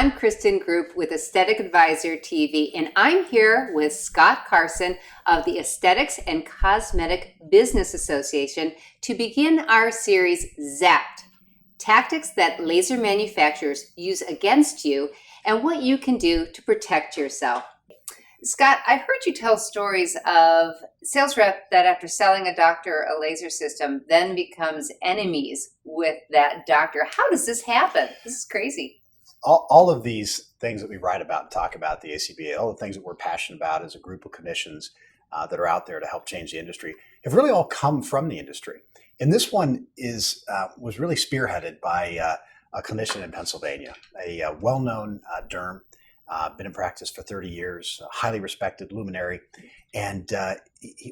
I'm Kristen Group with Aesthetic Advisor TV, and I'm here with Scott Carson of the Aesthetics and Cosmetic Business Association to begin our series, Zapped, Tactics that Laser Manufacturers Use Against You and What You Can Do to Protect Yourself. Scott, I've heard you tell stories of sales rep that after selling a doctor a laser system then becomes enemies with that doctor. How does this happen? This is crazy. All of these things that we write about and talk about at the ACBA, all the things that we're passionate about as a group of clinicians that are out there to help change the industry, have really all come from the industry. And this one was really spearheaded by a clinician in Pennsylvania, a well-known derm, been in practice for 30 years, a highly respected luminary. And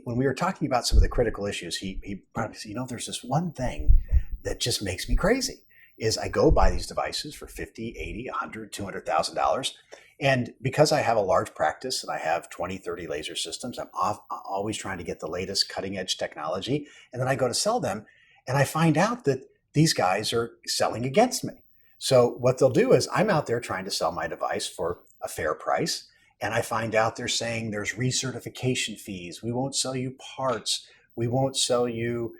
when we were talking about some of the critical issues, he probably said, there's this one thing that just makes me crazy. Is I go buy these devices for $50, $80, $100, $200,000. And because I have a large practice and I have 20, 30 laser systems, I'm always trying to get the latest cutting edge technology. And then I go to sell them and I find out that these guys are selling against me. So what they'll do is I'm out there trying to sell my device for a fair price. And I find out they're saying there's recertification fees. We won't sell you parts. We won't sell you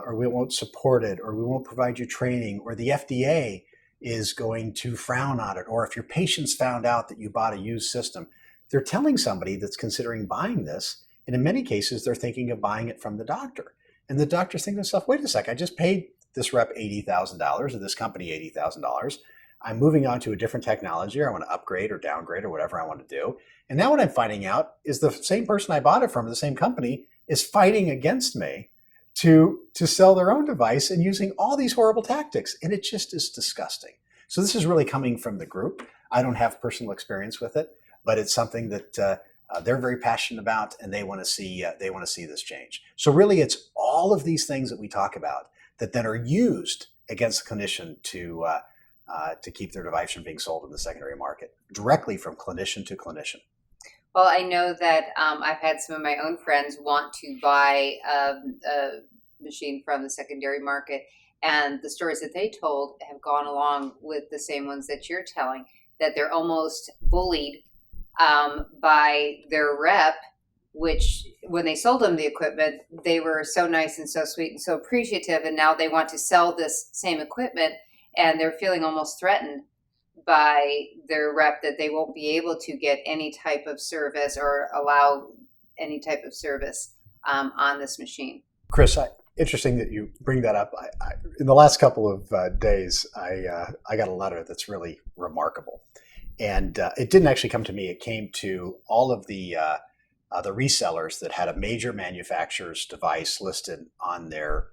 or we won't support it, or we won't provide you training, or the FDA is going to frown on it, or if your patients found out that you bought a used system. They're telling somebody that's considering buying this, and in many cases, they're thinking of buying it from the doctor. And the doctor's thinking to himself, wait a sec, I just paid this rep $80,000 or this company $80,000. I'm moving on to a different technology, or I want to upgrade or downgrade or whatever I want to do. And now what I'm finding out is the same person I bought it from, the same company, is fighting against me to sell their own device and using all these horrible tactics. And it just is disgusting. So this is really coming from the group. I don't have personal experience with it, but it's something that they're very passionate about, and they want to see this change. So really, it's all of these things that we talk about that then are used against the clinician to keep their device from being sold in the secondary market, directly from clinician to clinician. Well, I know that I've had some of my own friends want to buy a machine from the secondary market, and the stories that they told have gone along with the same ones that you're telling, that they're almost bullied by their rep, which when they sold them the equipment, they were so nice and so sweet and so appreciative, and now they want to sell this same equipment, and they're feeling almost threatened by their rep that they won't be able to get any type of service or allow any type of service on this machine. Chris, interesting that you bring that up. In the last couple of days, I got a letter that's really remarkable. And it didn't actually come to me. It came to all of the resellers that had a major manufacturer's device listed on their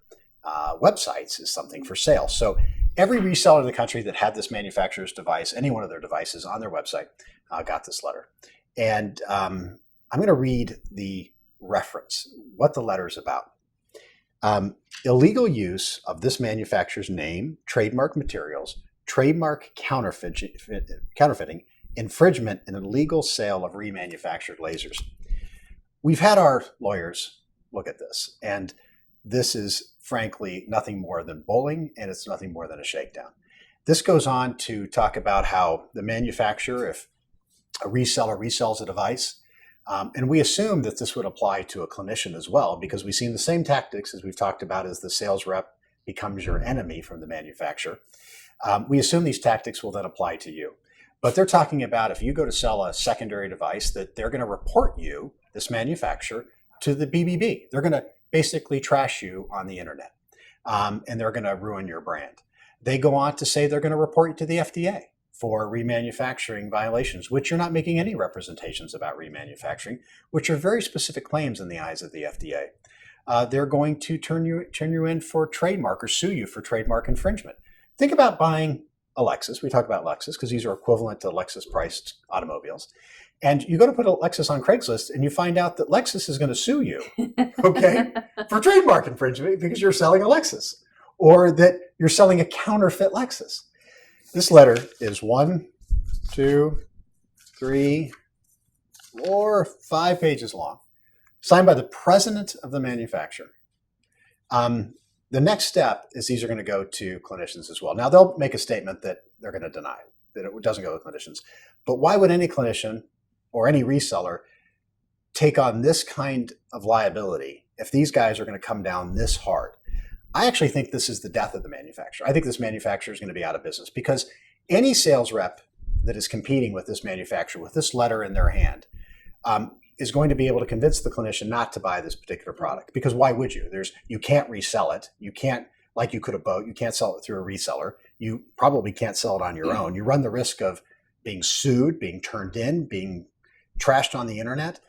websites as something for sale. So every reseller in the country that had this manufacturer's device, any one of their devices on their website, got this letter. And I'm going to read the reference, what the letter is about. Illegal use of this manufacturer's name, trademark materials, trademark counterfeiting, infringement, and illegal sale of remanufactured lasers. We've had our lawyers look at this, and this is frankly nothing more than bullying, and it's nothing more than a shakedown. This goes on to talk about how the manufacturer, if a reseller resells a device, and we assume that this would apply to a clinician as well, because we've seen the same tactics as we've talked about as the sales rep becomes your enemy from the manufacturer. We assume these tactics will then apply to you. But they're talking about if you go to sell a secondary device, that they're going to report you, this manufacturer, to the BBB. They're going to basically trash you on the internet, and they're going to ruin your brand. They go on to say they're going to report you to the FDA for remanufacturing violations, which you're not making any representations about remanufacturing, which are very specific claims in the eyes of the FDA. They're going to turn you in for trademark or sue you for trademark infringement. Think about buying a Lexus. We talk about Lexus because these are equivalent to Lexus-priced automobiles. And you go to put a Lexus on Craigslist and you find out that Lexus is going to sue you, okay, for trademark infringement because you're selling a Lexus, or that you're selling a counterfeit Lexus. This letter is 1, 2, 3, 4, 5 pages long, signed by the president of the manufacturer. The next step is these are going to go to clinicians as well. Now, they'll make a statement that they're going to deny it. that it doesn't go to clinicians. But why would any clinician or any reseller take on this kind of liability if these guys are going to come down this hard? I actually think this is the death of the manufacturer. I think this manufacturer is going to be out of business because any sales rep that is competing with this manufacturer with this letter in their hand is going to be able to convince the clinician not to buy this particular product. Because why would you? You can't resell it. You can't, like you could a boat, you can't sell it through a reseller. You probably can't sell it on your own. You run the risk of being sued, being turned in, being trashed on the internet.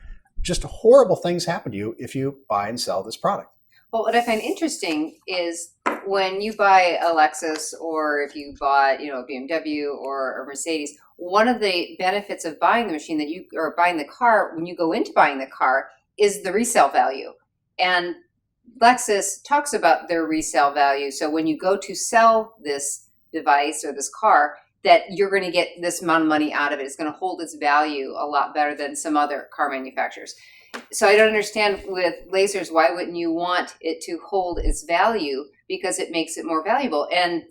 Just horrible things happen to you if you buy and sell this product. Well, what I find interesting is when you buy a Lexus or if you bought, a BMW or a Mercedes, one of the benefits of buying the machine or buying the car when you go into buying the car is the resale value. And Lexus talks about their resale value. So when you go to sell this device or this car, that you're going to get this amount of money out of it. It's going to hold its value a lot better than some other car manufacturers. So I don't understand with lasers, why wouldn't you want it to hold its value? Because it makes it more valuable. And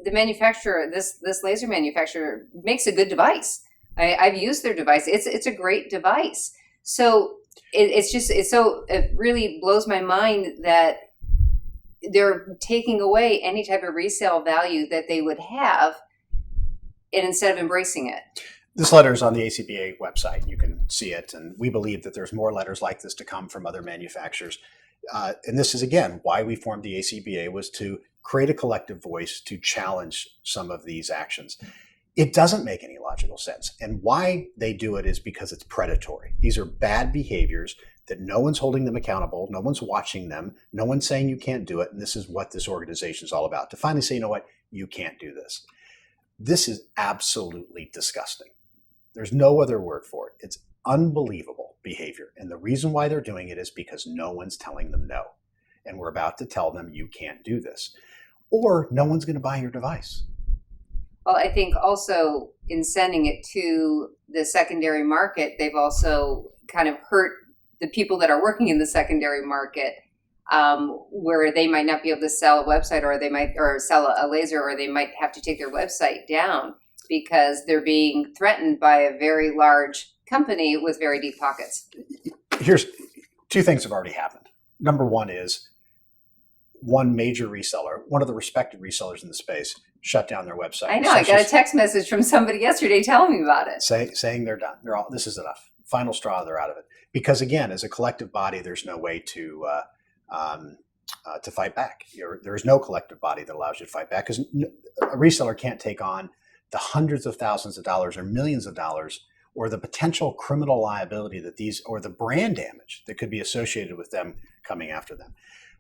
the manufacturer, this laser manufacturer, makes a good device. I've used their device. It's a great device. So it really blows my mind that they're taking away any type of resale value that they would have, and instead of embracing it. This letter is on the ACBA website. You can see it. And we believe that there's more letters like this to come from other manufacturers. And this is, again, why we formed the ACBA, was to create a collective voice to challenge some of these actions. It doesn't make any logical sense. And why they do it is because it's predatory. These are bad behaviors that no one's holding them accountable. No one's watching them. No one's saying you can't do it. And this is what this organization is all about, to finally say, you know what, you can't do this. This is absolutely disgusting. There's no other word for it. It's unbelievable behavior. And the reason why they're doing it is because no one's telling them no. And we're about to tell them you can't do this. Or no one's going to buy your device. Well, I think also in sending it to the secondary market, they've also kind of hurt the people that are working in the secondary market, where they might not be able to sell a website, or sell a laser, or they might have to take their website down because they're being threatened by a very large company with very deep pockets. Here's two things have already happened. Number one is one major reseller, one of the respected resellers in the space, shut down their website. I know. I got a text message from somebody yesterday telling me about it. Saying they're done. This is enough. Final straw, they're out of it. Because again, as a collective body, there's no way to fight back. There's no collective body that allows you to fight back, because a reseller can't take on the hundreds of thousands of dollars or millions of dollars, or the potential criminal liability or the brand damage that could be associated with them coming after them.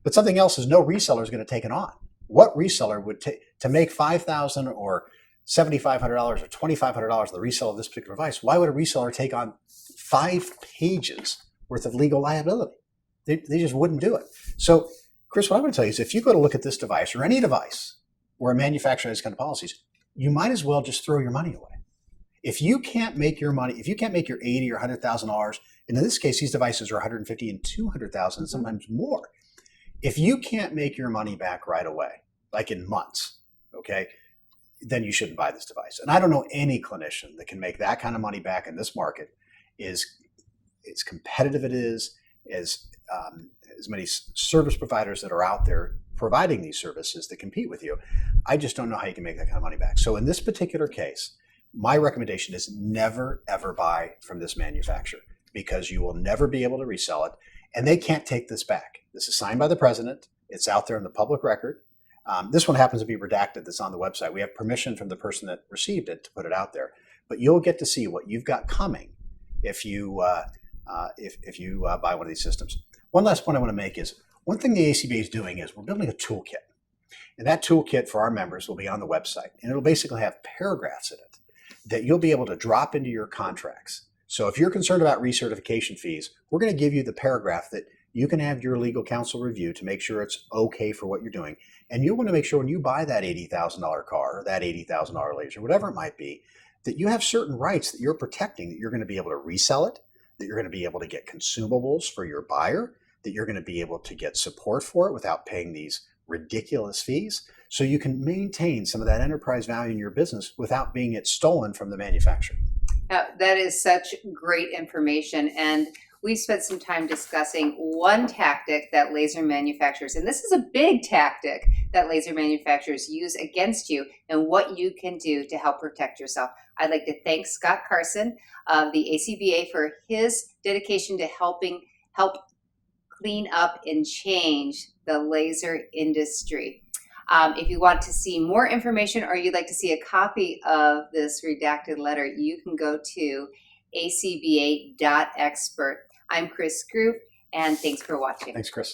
But something else is, no reseller is going to take it on. What reseller would take to make $5,000 or $7,500 or $2,500 the resale of this particular device? Why would a reseller take on 5 pages worth of legal liability? They just wouldn't do it. So, Chris, what I'm going to tell you is, if you go to look at this device or any device where a manufacturer has kind of policies, you might as well just throw your money away. If you can't make your money, if you can't make your $80,000 or $100,000, and in this case, these devices are $150,000 and $200,000, sometimes more. If you can't make your money back right away, like in months, okay, then you shouldn't buy this device. And I don't know any clinician that can make that kind of money back in this market. As competitive it is, as many service providers that are out there providing these services that compete with you, I just don't know how you can make that kind of money back. So in this particular case, my recommendation is never, ever buy from this manufacturer, because you will never be able to resell it, and they can't take this back. This is signed by the president. It's out there in the public record. This one happens to be redacted. That's on the website. We have permission from the person that received it to put it out there. But you'll get to see what you've got coming if you buy one of these systems. One last point I want to make is, one thing the ACBA is doing is we're building a toolkit. And that toolkit for our members will be on the website. And it'll basically have paragraphs in it that you'll be able to drop into your contracts. So if you're concerned about recertification fees, we're going to give you the paragraph that you can have your legal counsel review to make sure it's okay for what you're doing. And you'll want to make sure when you buy that $80,000 car or that $80,000 laser, whatever it might be, that you have certain rights that you're protecting, that you're going to be able to resell it, that you're going to be able to get consumables for your buyer, that you're going to be able to get support for it without paying these ridiculous fees. so you can maintain some of that enterprise value in your business without being it stolen from the manufacturer. That is such great information. And we spent some time discussing one tactic that laser manufacturers, and this is a big tactic that laser manufacturers use against you, and what you can do to help protect yourself. I'd like to thank Scott Carson of the ACBA for his dedication to help clean up and change the laser industry. If you want to see more information or you'd like to see a copy of this redacted letter, you can go to acba.expert. I'm Chris Scroof, and thanks for watching. Thanks, Chris.